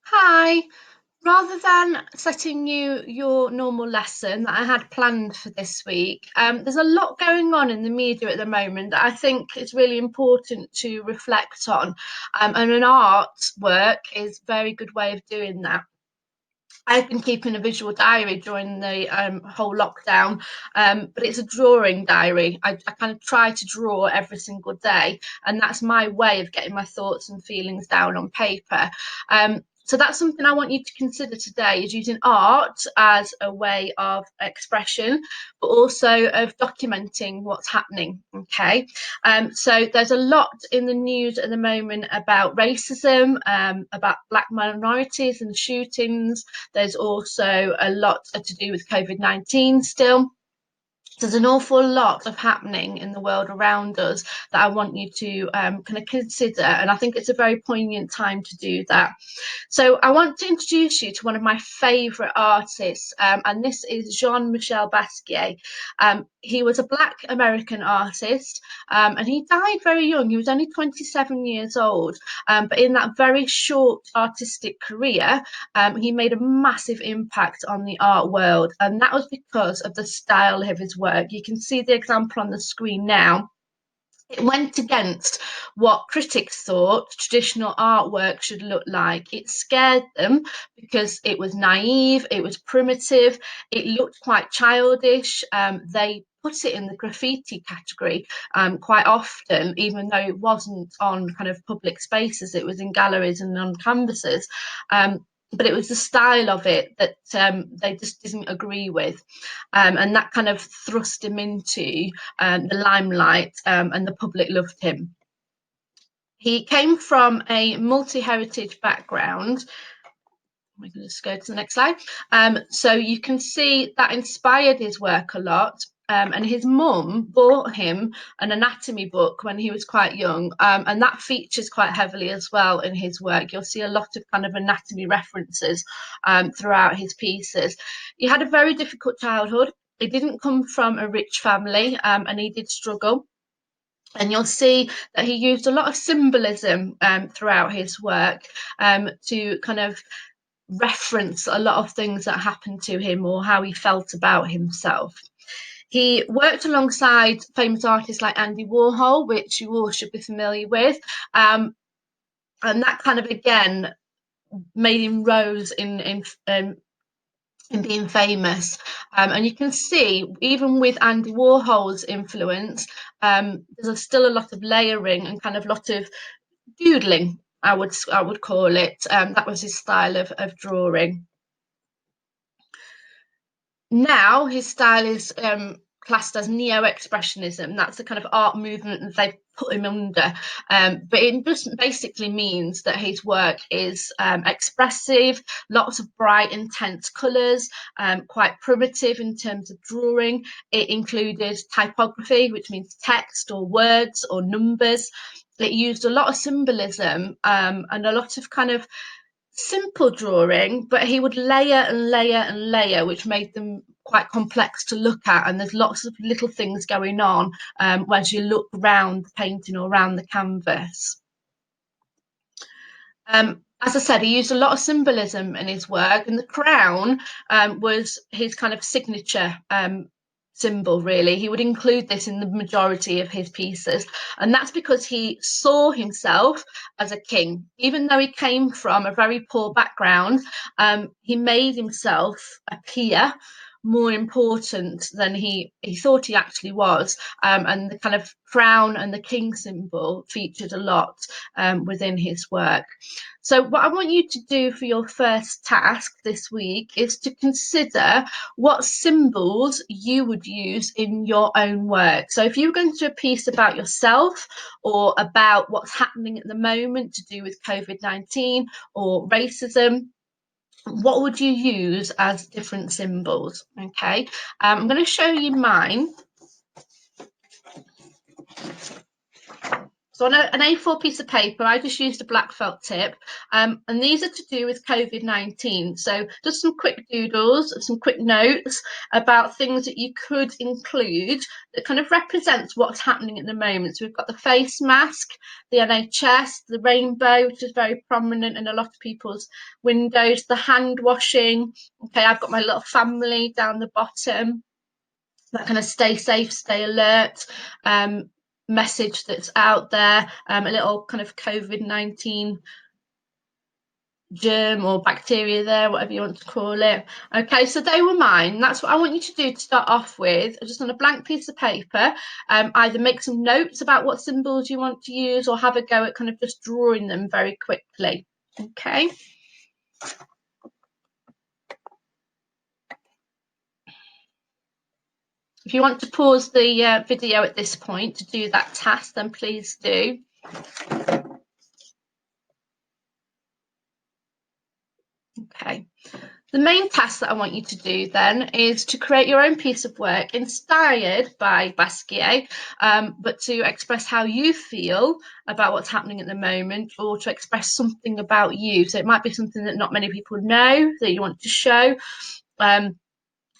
Hi. Rather than setting you your normal lesson that I had planned for this week, there's a lot going on in the media at the moment that I think is really important to reflect on. And an art work is a very good way of doing that. I've been keeping a visual diary during the whole lockdown, but it's a drawing diary. I kind of try to draw every single day, and that's my way of getting my thoughts and feelings down on paper. So that's something I want you to consider today is using art as a way of expression, but also of documenting what's happening. Okay. So there's a lot in the news at the moment about racism, about black minorities and shootings. There's also a lot to do with COVID-19 still. There's an awful lot of happening in the world around us that I want you to kind of consider, and I think it's a very poignant time to do that. So I want to introduce you to one of my favourite artists, and this is Jean-Michel Basquiat. He was a Black American artist, and he died very young. He was only 27 years old, but in that very short artistic career, he made a massive impact on the art world, and that was because of the style of his work. You can see the example on the screen now. It went against what critics thought traditional artwork should look like. It scared them because it was naive, it was primitive, it looked quite childish. They put it in the graffiti category quite often, even though it wasn't on kind of public spaces, it was in galleries and on canvases. But it was the style of it that they just didn't agree with. And that kind of thrust him into the limelight, and the public loved him. He came from a multi-heritage background. We can just go to the next slide. So you can see that inspired his work a lot. And his mum bought him an anatomy book when he was quite young, and that features quite heavily as well in his work. You'll see a lot of kind of anatomy references throughout his pieces. He had a very difficult childhood. He didn't come from a rich family, and he did struggle. And you'll see that he used a lot of symbolism throughout his work to kind of reference a lot of things that happened to him or how he felt about himself. He worked alongside famous artists like Andy Warhol, which you all should be familiar with. And that kind of again made him rose in being famous. And you can see, even with Andy Warhol's influence, there's still a lot of layering and kind of lot of doodling, I would call it. That was his style of drawing. Now his style is classed as neo-expressionism. That's the kind of art movement that they've put him under. But it just basically means that his work is expressive, lots of bright, intense colours, quite primitive in terms of drawing. It included typography, which means text or words or numbers. It used a lot of symbolism, and a lot of kind of simple drawing, but he would layer and layer and layer, which made them quite complex to look at. And there's lots of little things going on as you look around the painting or around the canvas. As I said, he used a lot of symbolism in his work, and the crown was his kind of signature symbol, really. He would include this in the majority of his pieces, and that's because he saw himself as a king. Even though he came from a very poor background, he made himself appear more important than he thought he actually was. And the kind of crown and the king symbol featured a lot within his work. So, what I want you to do for your first task this week is to consider what symbols you would use in your own work. So, if you're going to do a piece about yourself or about what's happening at the moment to do with COVID-19 or racism, what would you use as different symbols? Okay, I'm going to show you mine. So on an A4 piece of paper, I just used a black felt tip, and these are to do with COVID-19. So just some quick doodles, some quick notes about things that you could include that kind of represents what's happening at the moment. So we've got the face mask, the NHS, the rainbow, which is very prominent in a lot of people's windows, the hand washing. Okay, I've got my little family down the bottom, that kind of stay safe, stay alert message that's out there, a little kind of COVID-19 germ or bacteria there, whatever you want to call it. Okay, so they were mine. That's what I want you to do to start off with, just on a blank piece of paper. Either make some notes about what symbols you want to use or have a go at kind of just drawing them very quickly. Okay. If you want to pause the video at this point to do that task, then please do. Okay. The main task that I want you to do then is to create your own piece of work inspired by Basquiat, but to express how you feel about what's happening at the moment, or to express something about you. So it might be something that not many people know that you want to show.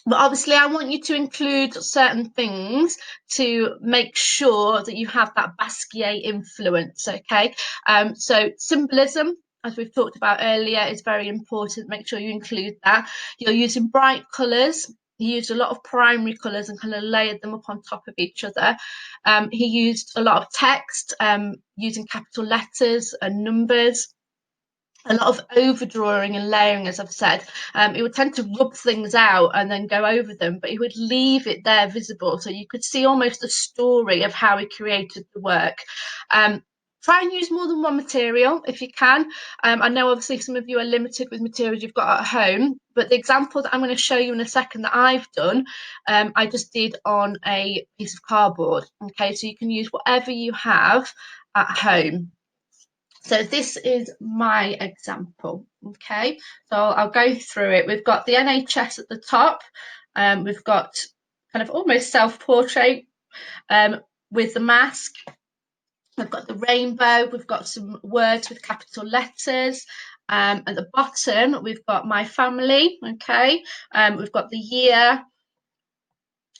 But obviously, I want you to include certain things to make sure that you have that Basquiat influence, okay? So symbolism, as we've talked about earlier, is very important. Make sure you include that. You're using bright colours. He used a lot of primary colours and kind of layered them up on top of each other. He used a lot of text, using capital letters and numbers. A lot of overdrawing and layering, as I've said. It would tend to rub things out and then go over them, but he would leave it there visible, so you could see almost the story of how he created the work. Try and use more than one material if you can. I know obviously some of you are limited with materials you've got at home, but the example that I'm going to show you in a second that I've done, I just did on a piece of cardboard. Okay, so you can use whatever you have at home. So this is my example, okay? So I'll go through it. We've got the NHS at the top. We've got kind of almost self-portrait with the mask. We've got the rainbow. We've got some words with capital letters. At the bottom, we've got my family, okay? We've got the year.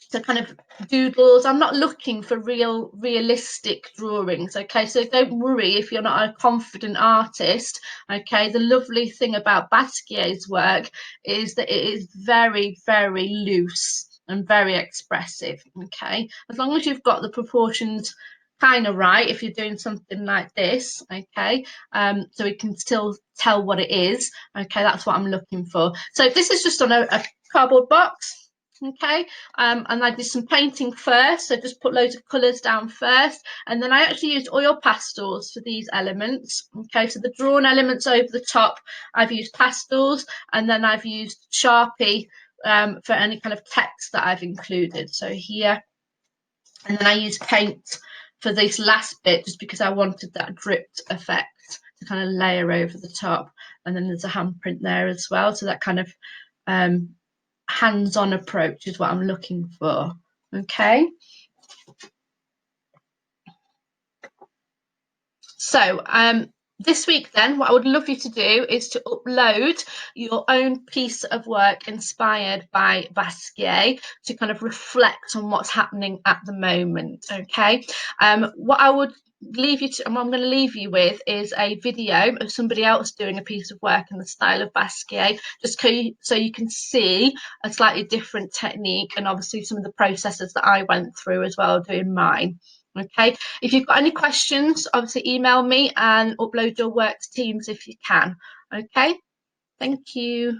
So kind of doodles. I'm not looking for realistic drawings, okay? So don't worry if you're not a confident artist, okay? The lovely thing about Basquiat's work is that it is very, very loose and very expressive, okay? As long as you've got the proportions kind of right, if you're doing something like this, okay, so we can still tell what it is, okay? That's what I'm looking for. So this is just on a cardboard box. Okay, and I did some painting first, so just put loads of colours down first, and then I actually used oil pastels for these elements. Okay, so the drawn elements over the top, I've used pastels, and then I've used Sharpie for any kind of text that I've included. So here, and then I used paint for this last bit just because I wanted that dripped effect to kind of layer over the top, and then there's a handprint there as well, so that kind of hands-on approach is what I'm looking for. Okay, so this week then what I would love you to do is to upload your own piece of work inspired by Basquiat to kind of reflect on what's happening at the moment. Okay, what I would leave you to, and what I'm going to leave you with, is a video of somebody else doing a piece of work in the style of Basquiat, just so you can see a slightly different technique and obviously some of the processes that I went through as well doing mine. Okay, if you've got any questions, obviously email me and upload your work to Teams if you can. Okay, thank you.